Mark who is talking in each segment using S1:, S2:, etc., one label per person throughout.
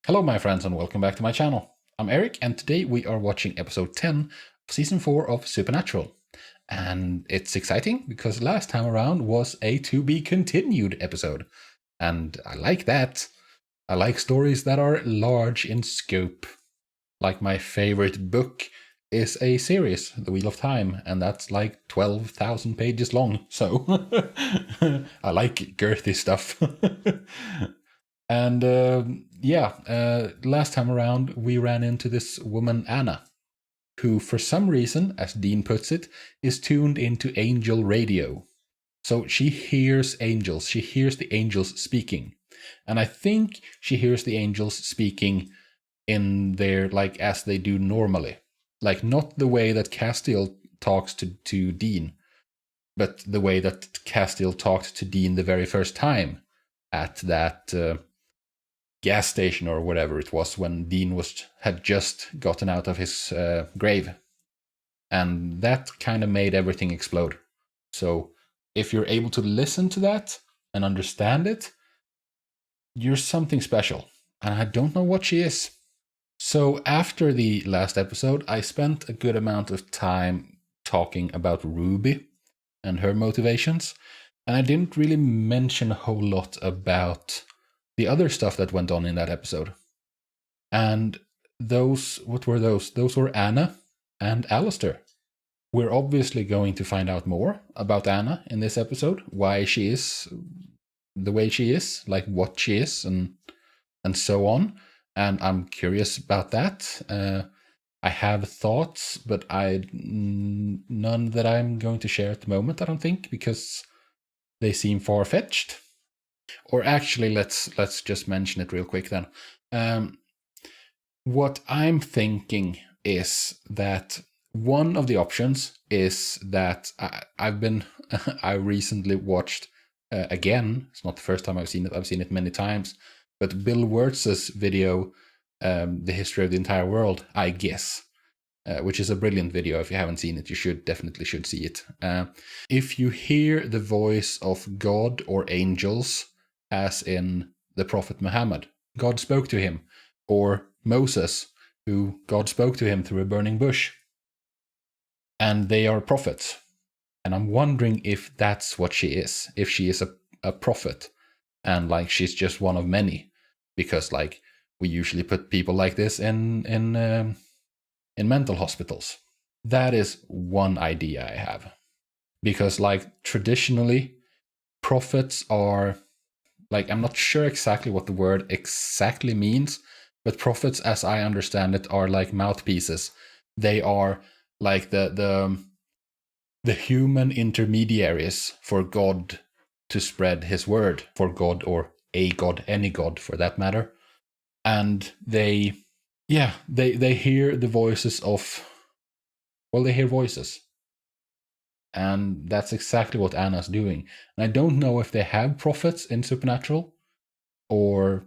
S1: Hello my friends and welcome back to my channel. I'm Eric and today we are watching episode 10 of season 4 of Supernatural. And it's exciting because last time around was a to be continued episode. And I like that. I like stories that are large in scope. Like my favorite book is a series, The Wheel of Time, and that's like 12,000 pages long. So I like girthy stuff. And last time around, we ran into this woman, Anna, who, for some reason, as Dean puts it, is tuned into angel radio. So she hears angels. She hears the angels speaking. And I think she hears the angels speaking in their, like, as they do normally. Like, not the way that Castiel talks to Dean, but the way that Castiel talked to Dean the very first time at that gas station or whatever it was when Dean had just gotten out of his grave. And that kind of made everything explode. So if you're able to listen to that and understand it, you're something special. And I don't know what she is. So after the last episode, I spent a good amount of time talking about Ruby and her motivations. And I didn't really mention a whole lot about the other stuff that went on in that episode. And those, what were those? Those were Anna and Alistair. We're obviously going to find out more about Anna in this episode, why she is the way she is, like what she is, and so on. And I'm curious about that. I have thoughts, but none that I'm going to share at the moment, I don't think, because they seem far-fetched. Or actually, let's just mention it real quick then. What I'm thinking is that one of the options is that I recently watched again. It's not the first time I've seen it. I've seen it many times. But Bill Wurtz's video, The History of the Entire World, I guess, which is a brilliant video. If you haven't seen it, you definitely should see it. If you hear the voice of God or angels, as in the Prophet Muhammad, God spoke to him, or Moses, who God spoke to him through a burning bush, and they are prophets. And I'm wondering if that's what she is, if she is a prophet, and like she's just one of many, because like we usually put people like this in mental hospitals. That is one idea I have, because like traditionally, prophets are, like, I'm not sure exactly what the word exactly means, but prophets, as I understand it, are like mouthpieces. They are like the human intermediaries for God to spread his word, for God or a God, any God for that matter. And they hear the voices of, well, they hear voices. And that's exactly what Anna's doing. And I don't know if they have prophets in Supernatural, or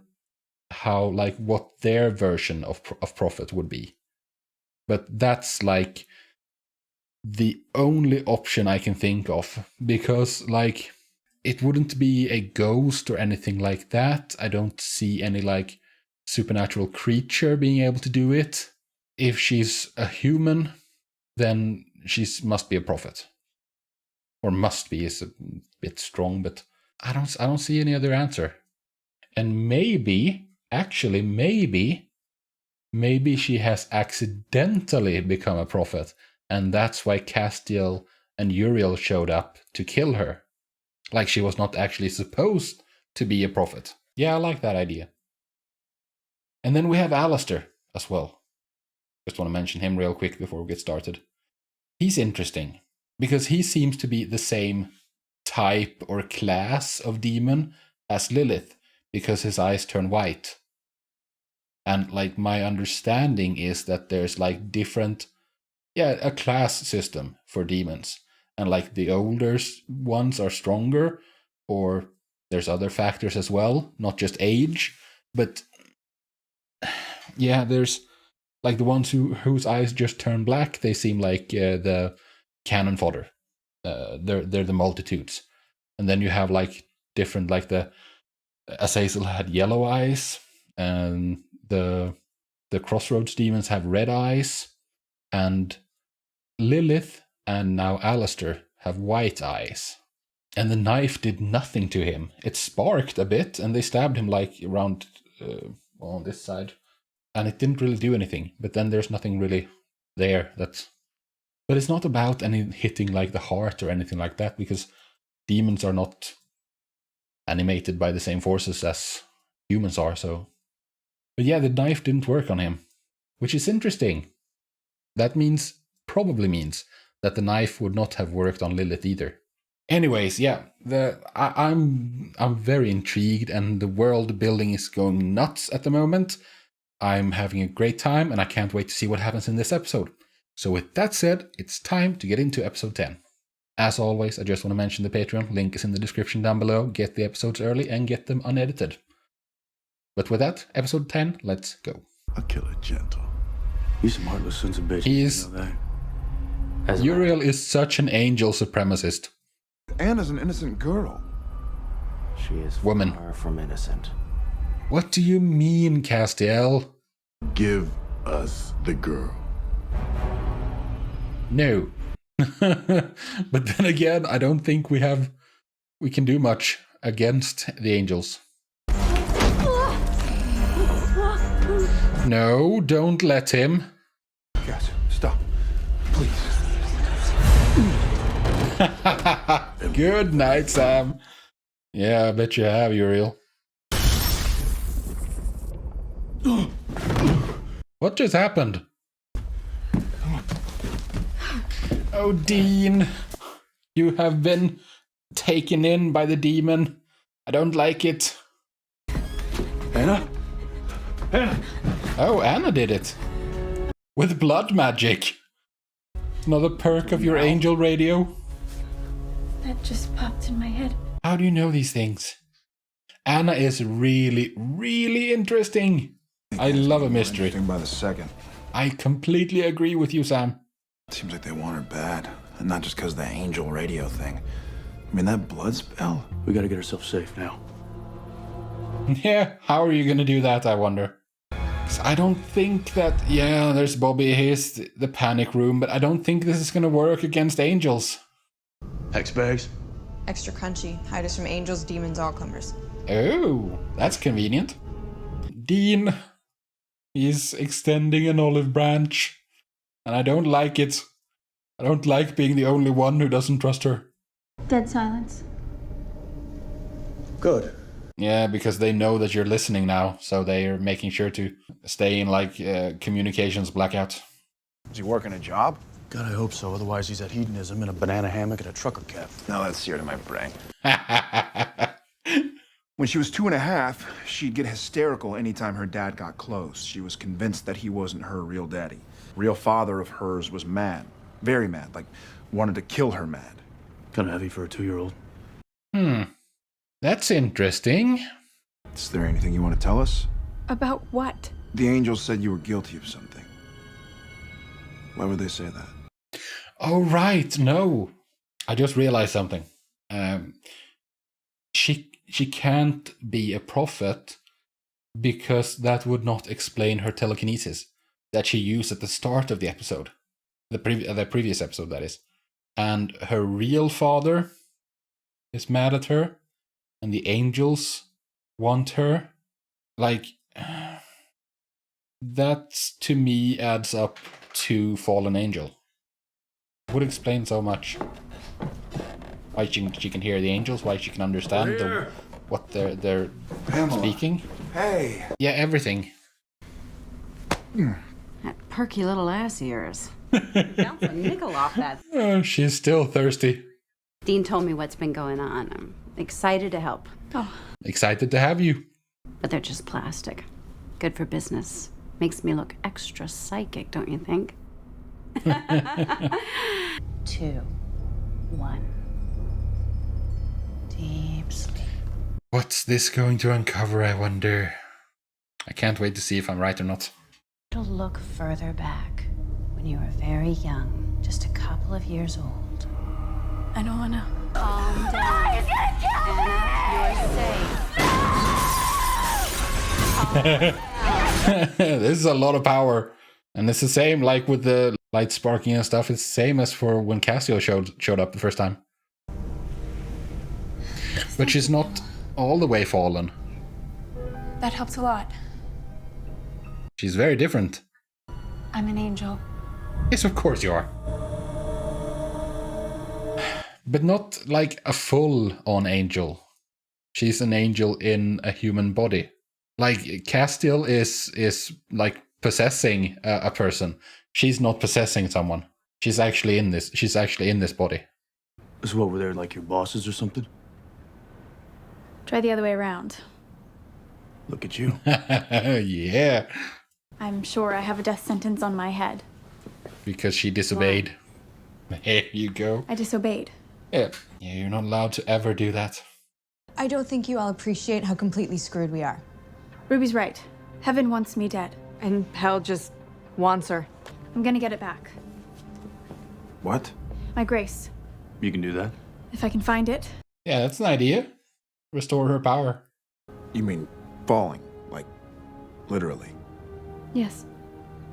S1: how, like, what their version of prophet would be. But that's like the only option I can think of, because like it wouldn't be a ghost or anything like that. I don't see any like supernatural creature being able to do it. If she's a human, then she must be a prophet. Or must be is a bit strong, but I don't see any other answer. And maybe she has accidentally become a prophet, and that's why Castiel and Uriel showed up to kill her. Like she was not actually supposed to be a prophet. Yeah, I like that idea. And then we have Alistair as well. Just want to mention him real quick before we get started. He's interesting because he seems to be the same type or class of demon as Lilith, because his eyes turn white. And like my understanding is that there's like different, a class system for demons. And like the older ones are stronger, or there's other factors as well, not just age. But yeah, there's like the ones whose eyes just turn black, they seem like the cannon fodder. They're the multitudes. And then you have like different, like the Azazel had yellow eyes, and the Crossroads demons have red eyes, and Lilith and now Alistair have white eyes. And the knife did nothing to him. It sparked a bit, and they stabbed him like around on this side. And it didn't really do anything. But then there's nothing really there. But it's not about any hitting like the heart or anything like that, because demons are not animated by the same forces as humans are. So, but yeah, the knife didn't work on him, which is interesting. That probably means that the knife would not have worked on Lilith either. Anyways, yeah, I'm very intrigued, and the world building is going nuts at the moment. I'm having a great time, and I can't wait to see what happens in this episode. So with that said, it's time to get into episode 10. As always, I just want to mention the Patreon. Link is in the description down below. Get the episodes early and get them unedited. But with that, episode 10, let's go.
S2: I'll kill it gentle. He's some heartless sons of bitches.
S1: You know that. Uriel is such an angel supremacist.
S3: Anna's an innocent girl.
S4: She is
S1: Woman.
S4: far from innocent.
S1: What do you mean, Castiel?
S2: Give us the girl.
S1: No. But then again, I don't think we can do much against the angels. No, don't let him.
S3: Yes, stop. Please.
S1: Good night, Sam. Yeah, I bet you have, Uriel. What just happened? Oh, Dean. You have been taken in by the demon. I don't like it.
S2: Anna? Anna!
S1: Oh, Anna did it. With blood magic. Another perk of your angel radio.
S5: That just popped in my head.
S1: How do you know these things? Anna is really, really interesting. I love a mystery.
S3: By the second.
S1: I completely agree with you, Sam.
S3: Seems like they want her bad, and not just because of the angel radio thing. I mean, that blood spell.
S2: We gotta get ourselves safe now.
S1: Yeah, how are you gonna do that, I wonder? 'Cause I don't think that... Yeah, there's Bobby, here's the panic room, but I don't think this is gonna work against angels.
S2: Hex bags.
S6: Extra crunchy. Hide us from angels, demons, all comers.
S1: Oh, that's convenient. Dean, he's extending an olive branch, and I don't like it. I don't like being the only one who doesn't trust her.
S5: Dead silence.
S2: Good.
S1: Yeah, because they know that you're listening now, so they are making sure to stay in, like, communications blackout.
S3: Is he working a job?
S2: God, I hope so. Otherwise, he's at hedonism in a banana hammock and a trucker cap.
S3: No, that's seared in my brain. When she was 2.5, she'd get hysterical anytime her dad got close. She was convinced that he wasn't her real daddy. Real father of hers was mad. Very mad. Like, wanted to kill her mad.
S2: Kind of heavy for a 2-year-old.
S1: That's interesting.
S3: Is there anything you want to tell us?
S5: About what?
S3: The angels said you were guilty of something. Why would they say that?
S1: Oh, right, no. I just realized something. She can't be a prophet because that would not explain her telekinesis that she used at the start of the episode. The previous episode, that is. And her real father is mad at her, and the angels want her. Like, that to me adds up to fallen angel. Would explain so much. Why she can hear the angels, why she can understand what they're speaking.
S3: Hey!
S1: Yeah, everything.
S7: That perky little ass of yours. Bounce a nickel off that.
S1: Oh, she's still thirsty.
S7: Dean told me what's been going on. I'm excited to help.
S5: Oh.
S1: Excited to have you.
S7: But they're just plastic. Good for business. Makes me look extra psychic, don't you think? 2, 1. Deep sleep.
S1: What's this going to uncover, I wonder? I can't wait to see if I'm right or not.
S7: To look further back, when you were very young, just a couple of years old.
S5: I don't wanna.
S7: Calm down. He's gonna kill me! Anna, you're safe. Calm down.
S1: This is a lot of power. And it's the same like with the light sparking and stuff. It's the same as for when Cassio showed up the first time. But she's not all the way fallen.
S5: That helps a lot.
S1: She's very different.
S5: I'm an angel.
S1: Yes, of course you are. But not like a full-on angel. She's an angel in a human body. Like Castiel is like possessing a person. She's not possessing someone. She's actually in this. She's actually in this body.
S2: So what, were they like your bosses or something?
S5: Try the other way around.
S2: Look at you.
S1: Yeah.
S5: I'm sure I have a death sentence on my head.
S1: Because she disobeyed. Here you go.
S5: I disobeyed.
S1: Yeah, you're not allowed to ever do that.
S6: I don't think you all appreciate how completely screwed we are.
S5: Ruby's right. Heaven wants me dead.
S8: And hell just wants her.
S5: I'm gonna get it back.
S2: What?
S5: My grace.
S2: You can do that?
S5: If I can find it.
S1: Yeah, that's an idea. Restore her power.
S3: You mean falling, like literally?
S5: Yes.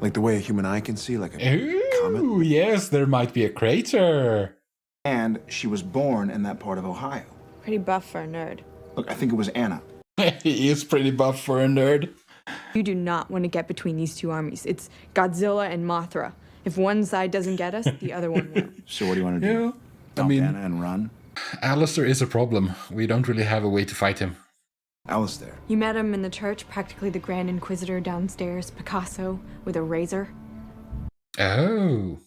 S3: Like the way a human eye can see, like a
S1: Ooh,
S3: comet?
S1: yes, there might be a crater.
S3: And she was born in that part of Ohio.
S8: Pretty buff for a nerd.
S3: Look, I think it was Anna.
S1: He is pretty buff for a nerd.
S8: You do not want to get between these two armies. It's Godzilla and Mothra. If one side doesn't get us, the other one will.
S3: So what do you want to do?
S1: Yeah,
S3: Dump Anna and run?
S1: Alistair is a problem. We don't really have a way to fight him.
S3: Alistair.
S8: You met him in the church, practically the Grand Inquisitor downstairs, Picasso with a razor.
S1: Oh,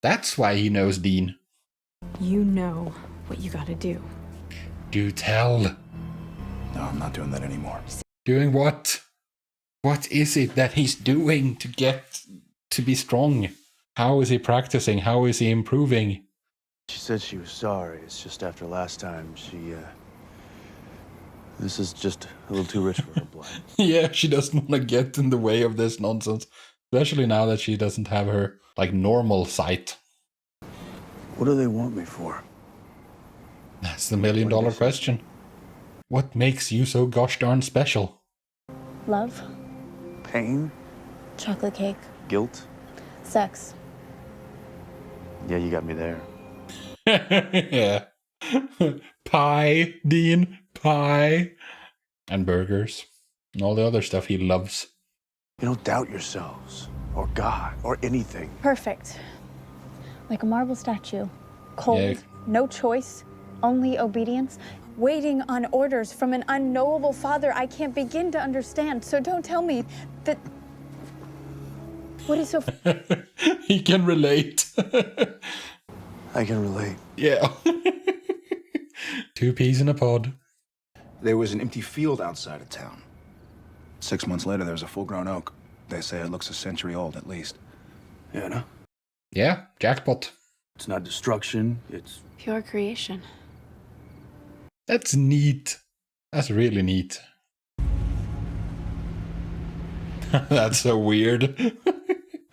S1: that's why he knows Dean.
S8: You know what you gotta do.
S1: Do tell.
S3: No, I'm not doing that anymore.
S1: Doing what? What is it that he's doing to get to be strong? How is he practicing? How is he improving?
S2: She said she was sorry. It's just after last time this is just a little too rich for her blood.
S1: Yeah, she doesn't want to get in the way of this nonsense. Especially now that she doesn't have her, like, normal sight.
S2: What do they want me for?
S1: That's the $1 million question. What makes you so gosh darn special?
S5: Love.
S2: Pain?
S5: Chocolate cake.
S2: Guilt?
S5: Sex.
S2: Yeah, you got me there.
S1: Yeah. Pie, Dean. Pie. And burgers. And all the other stuff he loves.
S2: You don't doubt yourselves, or God, or anything.
S5: Perfect. Like a marble statue. Cold.
S1: Yeah.
S5: No choice. Only obedience. Waiting on orders from an unknowable father I can't begin to understand. So don't tell me that... What is so...
S1: He can relate.
S2: I can relate.
S1: Yeah. 2 peas in a pod.
S3: There was an empty field outside of town. 6 months later, there was a full-grown oak. They say it looks a century old, at least.
S2: Yeah, no?
S1: Yeah, jackpot.
S2: It's not destruction, it's...
S5: Pure creation.
S1: That's neat. That's really neat. That's so weird.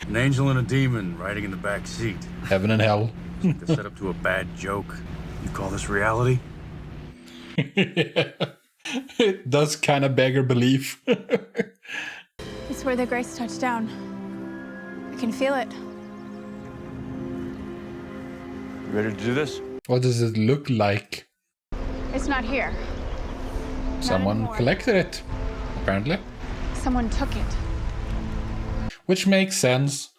S2: An angel and a demon riding in the back seat.
S1: Heaven and hell.
S2: To set up to a bad joke. You call this reality?
S1: It does kind of beggar belief.
S5: It's where the grace touched down. I can feel it.
S2: You ready to do this?
S1: What does it look like?
S5: It's not here.
S1: Someone
S5: anymore.
S1: collected it, apparently.
S5: Someone took it.
S1: Which makes sense.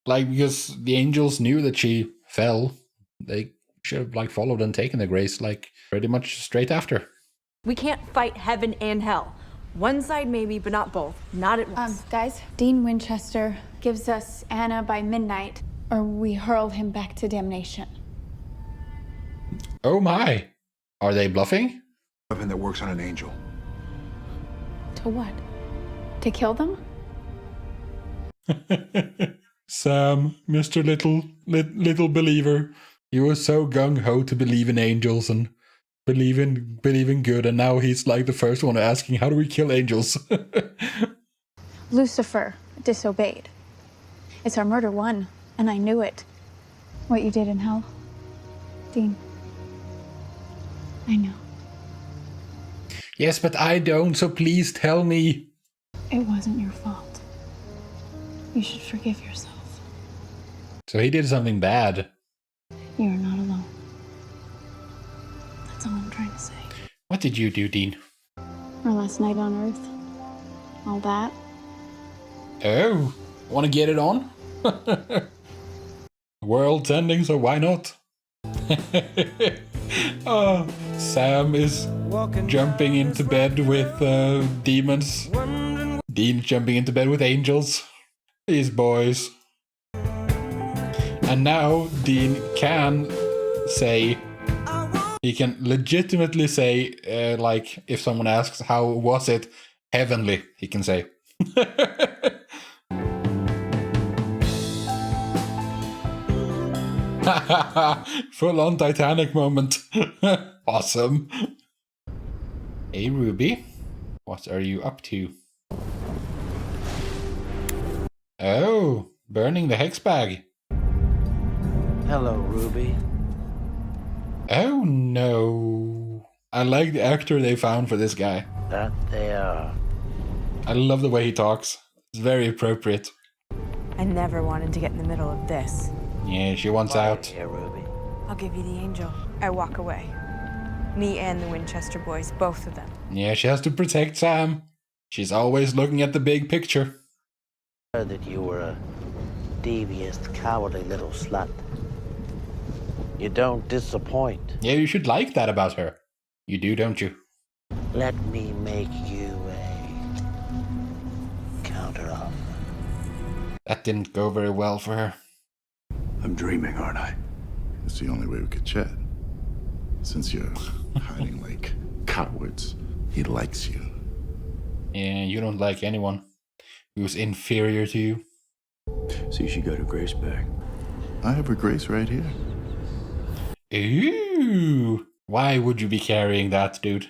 S1: Like, because the angels knew that she fell. They should have, like, followed and taken the grace, like, pretty much straight after.
S8: We can't fight heaven and hell. One side maybe, but not both. Not at once.
S5: Guys, Dean Winchester gives us Anna by midnight, or we hurl him back to damnation.
S1: Oh my! Are they bluffing?
S3: Weapon that works on an angel.
S5: To what? To kill them?
S1: Sam, Mr. Little Believer. He was so gung-ho to believe in angels and believe in good, and now he's like the first one asking, how do we kill angels?
S5: Lucifer disobeyed. It's our murder one, and I knew it. What you did in hell, Dean. I know.
S1: Yes, but I don't, so please tell me.
S5: It wasn't your fault. You should forgive yourself.
S1: So he did something bad.
S5: You're not alone. That's all I'm trying to say.
S1: What did you do, Dean?
S5: Our last night on Earth. All that.
S1: Oh, want to get it on? World's ending, so why not? Oh, Sam is jumping into bed with demons. Dean jumping into bed with angels. These boys. And now Dean can say, he can legitimately say, like, if someone asks, how was it? Heavenly, he can say. Full on Titanic moment. Awesome. Hey Ruby, what are you up to? Oh, burning the hex bag.
S4: Hello, Ruby.
S1: Oh no. I like the actor they found for this guy.
S4: That they are.
S1: I love the way he talks. It's very appropriate.
S8: I never wanted to get in the middle of this.
S1: Yeah, she wants out.
S4: Here, Ruby.
S8: I'll give you the angel. I walk away. Me and the Winchester boys, both of them.
S1: Yeah, she has to protect Sam. She's always looking at the big picture.
S4: Heard that you were a devious, cowardly little slut. You don't disappoint.
S1: Yeah, you should like that about her. You do, don't you?
S4: Let me make you a counter-offer.
S1: That didn't go very well for her.
S9: I'm dreaming, aren't I? It's the only way we could chat. Since you're hiding like cowards, he likes you.
S1: Yeah, you don't like anyone who's inferior to you.
S2: See, she got her grace back.
S9: I have her grace right here.
S1: Ooh. Why would you be carrying that, dude?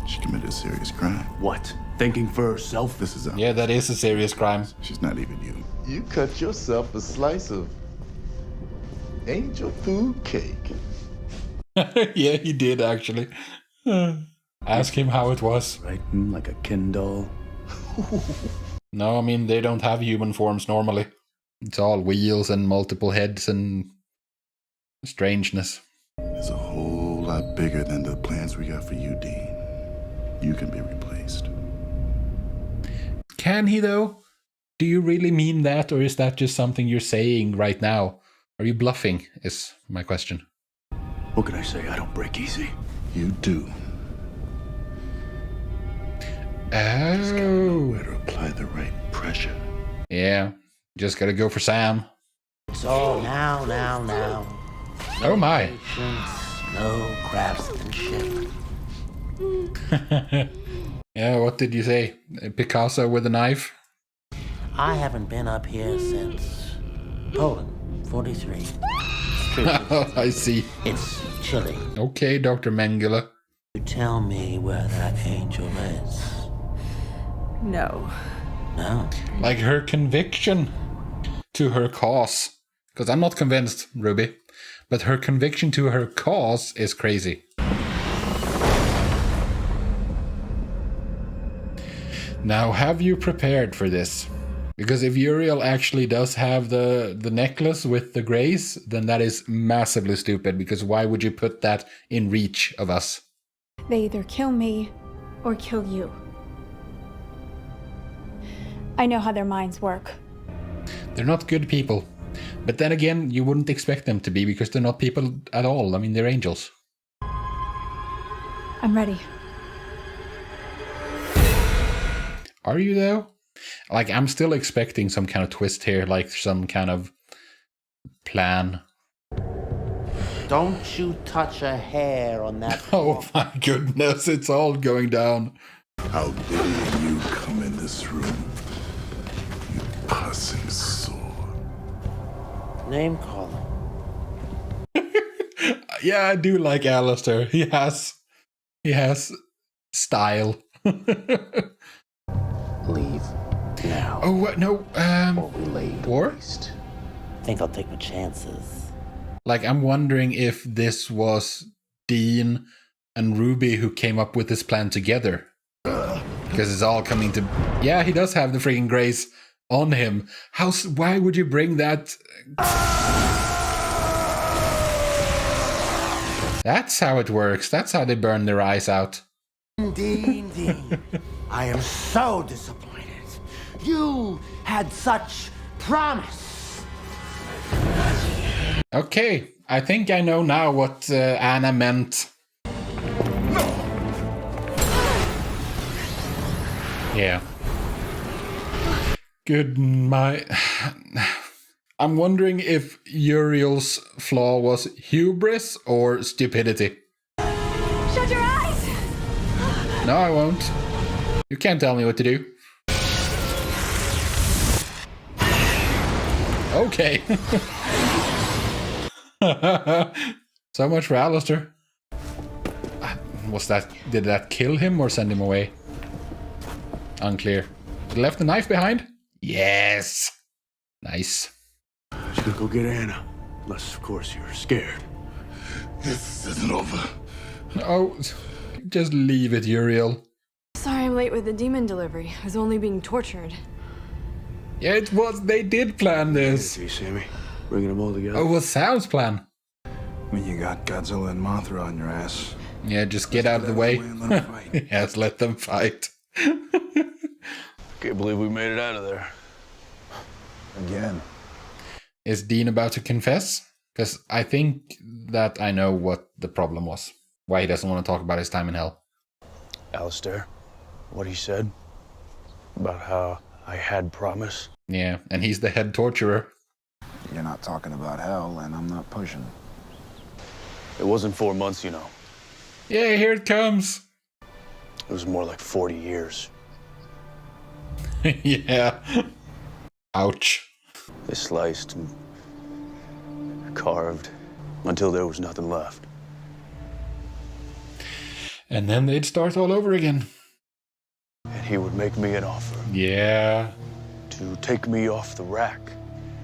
S9: She committed a serious crime.
S2: What? Thinking for herself?
S9: This is
S1: Yeah, that is a serious crime.
S9: She's not even you.
S10: You cut yourself a slice of angel food cake.
S1: Yeah, he did actually. Ask him how it was.
S2: Writing like a Ken doll.
S1: No, I mean, they don't have human forms normally. It's all wheels and multiple heads and strangeness.
S9: It's a whole lot bigger than the plans we got for you, Dean. You can be replaced.
S1: Can he, though? Do you really mean that, or is that just something you're saying right now? Are you bluffing, is my question.
S2: What can I say? I don't break easy.
S9: You do. Just gotta know
S1: Oh.
S9: where to apply the right pressure.
S1: Yeah, just gotta go for Sam.
S4: It's all now.
S1: Oh my.
S4: Patience, no craftsmanship.
S1: Yeah, what did you say? Picasso with a knife?
S4: I haven't been up here since Poland, 43.
S1: I see.
S4: It's chilly.
S1: Okay, Dr. Mengele.
S4: You tell me where that angel is.
S8: No.
S4: No.
S1: Like her conviction to her cause. Because I'm not convinced, Ruby. But her conviction to her cause is crazy. Now, have you prepared for this? Because if Uriel actually does have the necklace with the grace, then that is massively stupid. Because why would you put that in reach of us?
S5: They either kill me or kill you. I know how their minds work.
S1: They're not good people. But then again, you wouldn't expect them to be because they're not people at all. I mean, they're angels.
S5: I'm ready.
S1: Are you though? Like, I'm still expecting some kind of twist here, like some kind of plan.
S4: Don't you touch a hair on that.
S1: Oh my goodness, it's all going down.
S9: How dare you come in this room, you pussing sore.
S4: Name calling.
S1: Yeah, I do like Alistair. He has style.
S4: Leave now.
S1: Oh, what? No,
S4: Or we lay
S1: or?
S4: waste. Think I'll take my chances.
S1: Like, I'm wondering if this was Dean and Ruby who came up with this plan together. Because it's all coming to... Yeah, he does have the freaking grace. on him. Why would you bring that? That's how it works. That's how they burn their eyes out.
S11: Indeed. I am so disappointed. You had such promise.
S1: Okay, I think I know now what Anna meant. Yeah. Good, I'm wondering if Uriel's flaw was hubris or stupidity.
S5: Shut your eyes!
S1: No, I won't. You can't tell me what to do. Okay. So much for Alistair. Did that kill him or send him away? Unclear. He left the knife behind? Yes. Nice.
S2: Just gonna go get Anna. Unless, of course, you're scared.
S9: This isn't over.
S1: Oh, just leave it, Uriel.
S8: Sorry I'm late with the demon delivery. I was only being tortured.
S1: Yeah, it was. They did plan this.
S2: You see me? Bringing them all together.
S1: Oh, it was Sam's plan.
S3: When you got Godzilla and Mothra on your ass.
S1: Yeah, just get out of the way. Yes, let them fight.
S2: Can't believe we made it out of there.
S3: Again.
S1: Is Dean about to confess? Because I think that I know what the problem was. Why he doesn't want to talk about his time in hell.
S2: Alistair, what he said about how I had promise.
S1: Yeah, and he's the head torturer.
S3: You're not talking about hell, and I'm not pushing.
S2: It wasn't 4 months, you know.
S1: Yeah, here it comes.
S2: It was more like 40 years.
S1: Yeah. Ouch.
S2: They sliced and carved until there was nothing left.
S1: And then they'd start all over again.
S2: And he would make me an offer.
S1: Yeah.
S2: To take me off the rack.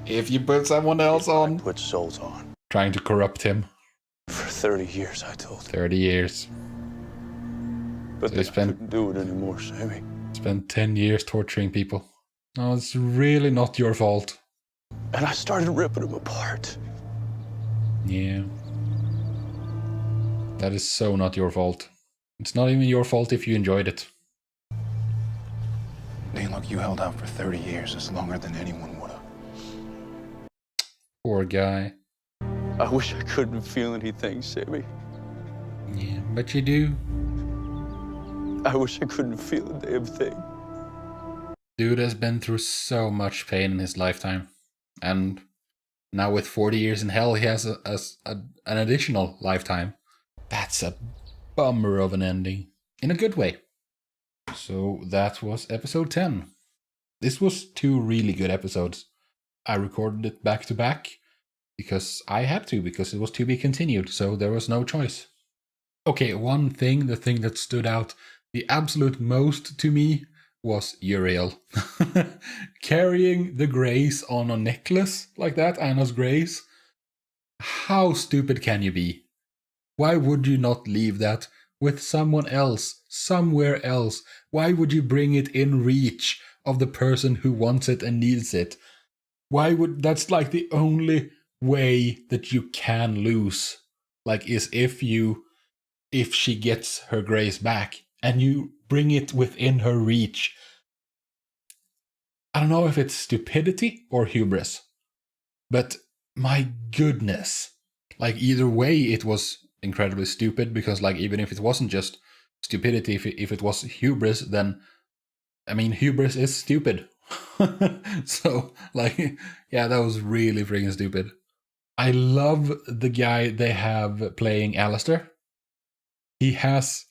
S1: If you put someone else on.
S2: Put souls on.
S1: Trying to corrupt him.
S2: For 30 years, I told him.
S1: 30 years.
S2: But so they couldn't do it anymore, Sammy.
S1: Spent 10 years torturing people. No, it's really not your fault.
S2: And I started ripping them apart.
S1: Yeah. That is so not your fault. It's not even your fault if you enjoyed it.
S3: Hey, look, you held out for 30 years. It's longer than anyone would have.
S1: Poor guy.
S2: I wish I couldn't feel anything, Sammy.
S1: Yeah, but you do.
S2: I wish I couldn't feel a damn thing.
S1: Dude has been through so much pain in his lifetime. And now with 40 years in hell, he has an additional lifetime. That's a bummer of an ending. In a good way. So that was episode 10. This was 2 really good episodes. I recorded it back to back because I had to, because it was to be continued, so there was no choice. Okay, the thing that stood out the absolute most to me was Uriel. Carrying the Grace on a necklace like that, Anna's Grace. How stupid can you be? Why would you not leave that with someone else, somewhere else? Why would you bring it in reach of the person who wants it and needs it? That's like the only way that you can lose. Like, is if she gets her Grace back and you bring it within her reach. I don't know if it's stupidity or hubris, but my goodness. Like, either way, it was incredibly stupid, because like, even if it wasn't just stupidity, if it was hubris, then I mean, hubris is stupid. So like, yeah, that was really freaking stupid. I love the guy they have playing Alistair. He has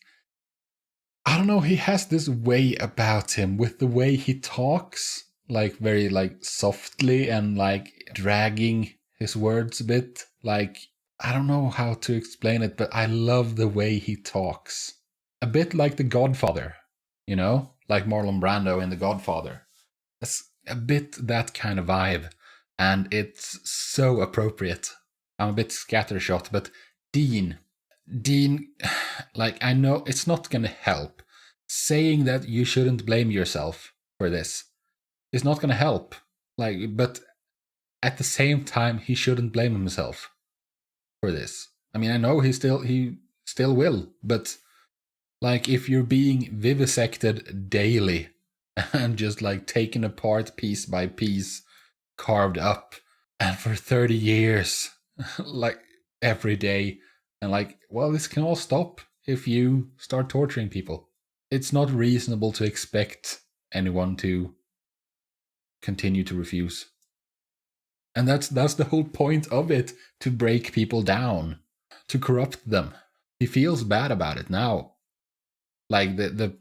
S1: this way about him with the way he talks, like very like softly and like dragging his words a bit. Like, I don't know how to explain it, but I love the way he talks. A bit like The Godfather, you know? Like Marlon Brando in The Godfather. It's a bit that kind of vibe, and it's so appropriate. I'm a bit scattershot, but Dean, like, I know it's not gonna help saying that you shouldn't blame yourself for this. is not going to help. Like, but at the same time, he shouldn't blame himself for this. I mean, I know he still will, but like, if you're being vivisected daily and just like taken apart piece by piece, carved up, and for 30 years, like every day, and like, well, this can all stop if you start torturing people. It's not reasonable to expect anyone to continue to refuse. And that's the whole point of it, to break people down, to corrupt them. He feels bad about it now. Like the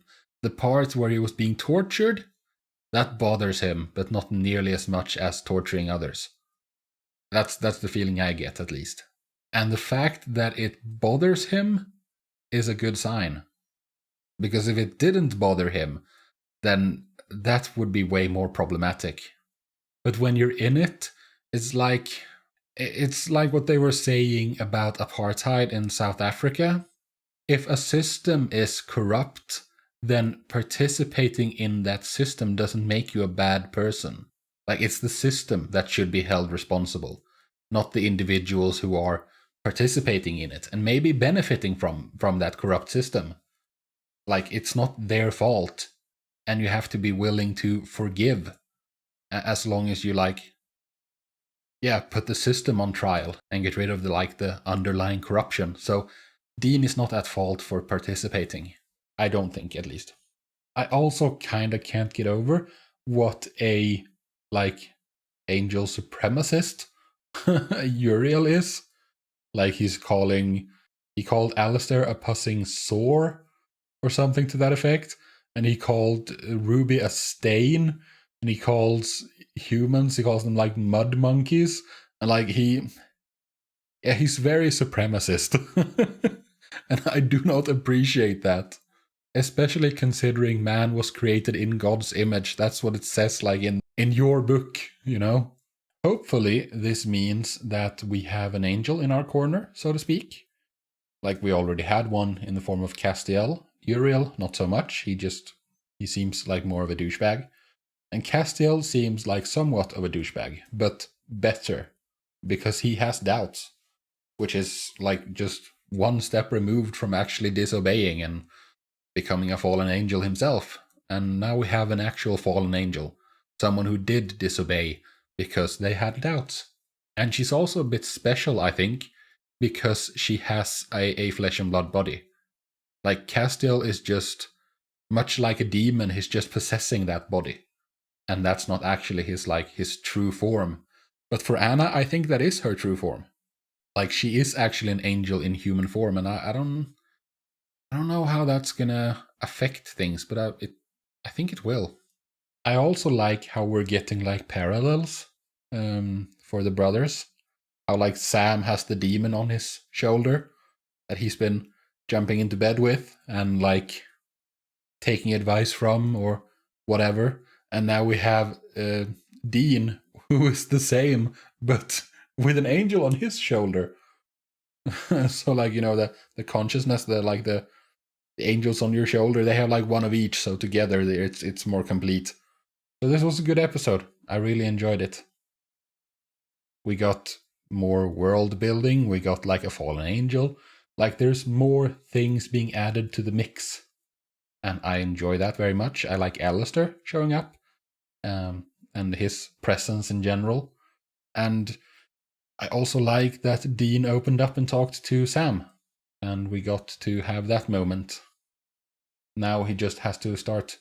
S1: part where he was being tortured, that bothers him, but not nearly as much as torturing others. That's the feeling I get, at least. And the fact that it bothers him is a good sign. Because if it didn't bother him, then that would be way more problematic. But when you're in it, it's like what they were saying about apartheid in South Africa. If a system is corrupt, then participating in that system doesn't make you a bad person. Like, it's the system that should be held responsible, not the individuals who are participating in it and maybe benefiting from that corrupt system. Like, it's not their fault, and you have to be willing to forgive as long as you put the system on trial and get rid of the underlying corruption. So Dean is not at fault for participating. I don't think, at least. I also kind of can't get over what a angel supremacist Uriel is. Like, he called Alistair a pussing sore or something to that effect, and he called Ruby a stain, and he calls them like mud monkeys, and he's very supremacist. And I do not appreciate that. Especially considering man was created in God's image. That's what it says in your book, you know? Hopefully this means that we have an angel in our corner, so to speak. Like we already had one in the form of Castiel. Uriel, not so much. He seems like more of a douchebag. And Castiel seems like somewhat of a douchebag, but better, because he has doubts, which is just one step removed from actually disobeying and becoming a fallen angel himself. And now we have an actual fallen angel, someone who did disobey because they had doubts. And she's also a bit special, I think, because she has a flesh and blood body. Like, Castiel is just, much like a demon, he's just possessing that body. And that's not actually his true form. But for Anna, I think that is her true form. Like, she is actually an angel in human form, and I don't know how that's gonna affect things, but I think it will. I also like how we're getting parallels for the brothers. How Sam has the demon on his shoulder that he's been jumping into bed with and taking advice from or whatever. And now we have Dean, who is the same, but with an angel on his shoulder. So the consciousness, the angels on your shoulder, they have one of each, so together it's more complete. So this was a good episode. I really enjoyed it. We got more world building, we got a fallen angel. There's more things being added to the mix. And I enjoy that very much. I like Alistair showing up, and his presence in general. And I also like that Dean opened up and talked to Sam, and we got to have that moment. Now he just has to start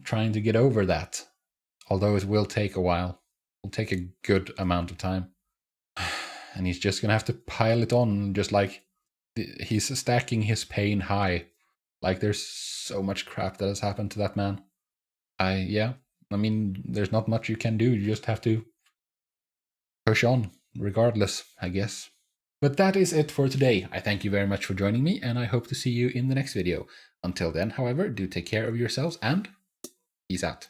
S1: trying to get over that, although it will take a while. It will take a good amount of time. And he's just going to have to pile it on, just he's stacking his pain high. There's so much crap that has happened to that man. I mean, there's not much you can do. You just have to push on, regardless, I guess. But that is it for today. I thank you very much for joining me, and I hope to see you in the next video. Until then, however, do take care of yourselves, and peace out.